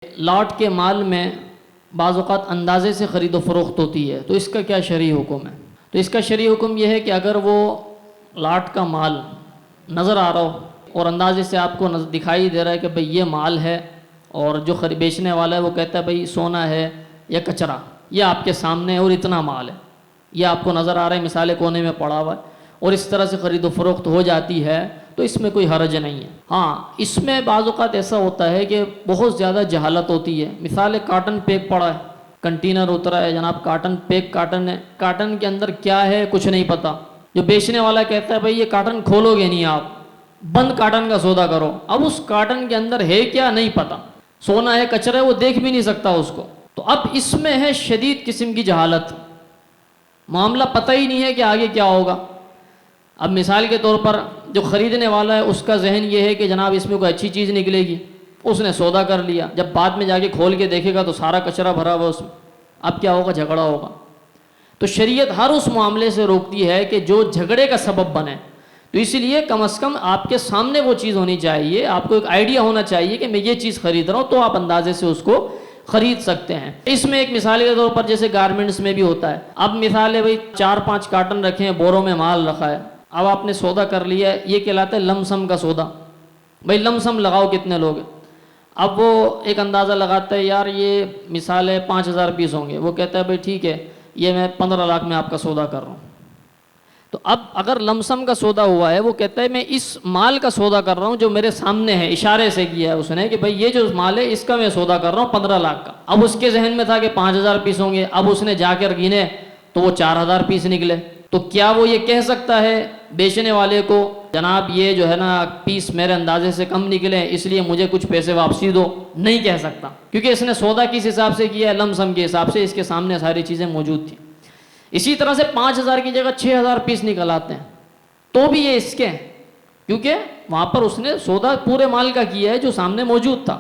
لاٹ کے مال میں بعض اوقات اندازے سے خرید و فروخت ہوتی ہے، تو اس کا کیا شرعی حکم ہے؟ تو اس کا شرعی حکم یہ ہے کہ اگر وہ لاٹ کا مال نظر آ رہا ہو اور اندازے سے آپ کو دکھائی دے رہا ہے کہ بھئی یہ مال ہے، اور جو بیچنے والا ہے وہ کہتا ہے بھئی سونا ہے یا کچرا، یہ آپ کے سامنے ہے اور اتنا مال ہے، یہ آپ کو نظر آ رہا ہے، مثال کونے میں پڑا ہوا ہے، اور اس طرح سے خرید و فروخت ہو جاتی ہے تو اس میں کوئی حرج نہیں ہے۔ ہاں، اس میں بعض اوقات ایسا ہوتا ہے کہ بہت زیادہ جہالت ہوتی ہے۔ مثال کاٹن پیک پڑا ہے، کنٹینر اترا ہے جناب، کاٹن پیک کاٹن ہے، کاٹن کے اندر کیا ہے کچھ نہیں پتا، جو بیچنے والا کہتا ہے بھئی یہ کاٹن کھولو گے نہیں، آپ بند کاٹن کا سودا کرو، اب اس کاٹن کے اندر ہے کیا نہیں پتا، سونا ہے کچرا ہے وہ دیکھ بھی نہیں سکتا اس کو، تو اب اس میں ہے شدید قسم کی جہالت، معاملہ پتہ ہی نہیں ہے کہ آگے کیا ہوگا۔ اب مثال کے طور پر جو خریدنے والا ہے اس کا ذہن یہ ہے کہ جناب اس میں کوئی اچھی چیز نکلے گی، اس نے سودا کر لیا، جب بعد میں جا کے کھول کے دیکھے گا تو سارا کچرا بھرا ہوا اس میں، اب کیا ہوگا؟ جھگڑا ہوگا۔ تو شریعت ہر اس معاملے سے روکتی ہے کہ جو جھگڑے کا سبب بنے، تو اسی لیے کم از کم آپ کے سامنے وہ چیز ہونی چاہیے، آپ کو ایک آئیڈیا ہونا چاہیے کہ میں یہ چیز خرید رہا ہوں، تو آپ اندازے سے اس کو خرید سکتے ہیں۔ اس میں ایک مثال کے طور پر جیسے گارمنٹس میں بھی ہوتا ہے، اب مثال ہے بھئی 4-5 کارٹن رکھے ہیں، بوروں میں مال رکھا ہے، اب آپ نے سودا کر لیا ہے، یہ کہلاتا ہے لم سم کا سودا، بھئی لم سم لگاؤ کتنے لوگ ہیں، اب وہ ایک اندازہ لگاتا ہے یار یہ مثال ہے 5000 پیس ہوں گے، وہ کہتا ہے بھئی ٹھیک ہے یہ میں 15 لاکھ میں آپ کا سودا کر رہا ہوں۔ تو اب اگر لم سم کا سودا ہوا ہے، وہ کہتا ہے میں اس مال کا سودا کر رہا ہوں جو میرے سامنے ہے، اشارے سے کیا ہے اس نے کہ بھئی یہ جو مال ہے اس کا میں سودا کر رہا ہوں 15 لاکھ کا، اب اس کے ذہن میں تھا کہ 5000 پیس ہوں گے، اب اس نے جا کر گینے تو وہ 4000 پیس نکلے، تو کیا وہ یہ کہہ سکتا ہے بیچنے والے کو جناب یہ جو ہے نا پیس میرے اندازے سے کم نکلے اس لیے مجھے کچھ پیسے واپسی دو؟ نہیں کہہ سکتا، کیونکہ اس نے سودا کس حساب سے کیا ہے؟ لم سم کے حساب سے، اس کے سامنے ساری چیزیں موجود تھیں۔ اسی طرح سے 5000 کی جگہ 6000 پیس نکل آتے ہیں تو بھی یہ اس کے ہیں، کیونکہ وہاں پر اس نے سودا پورے مال کا کیا ہے جو سامنے موجود تھا۔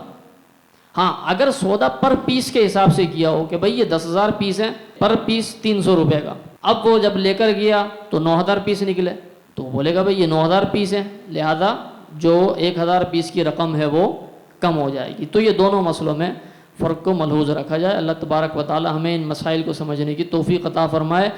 ہاں، اگر سودا پر پیس کے حساب سے کیا ہو کہ بھئی یہ 10,000 پیس ہیں، پر پیس 300 روپے کا، اب وہ جب لے کر گیا تو 9000 پیس نکلے، تو وہ بولے گا بھئی یہ 9000 پیس ہیں، لہذا جو 1000 پیس کی رقم ہے وہ کم ہو جائے گی۔ تو یہ دونوں مسئلوں میں فرق کو ملحوظ رکھا جائے۔ اللہ تبارک و تعالی ہمیں ان مسائل کو سمجھنے کی توفیق عطا فرمائے۔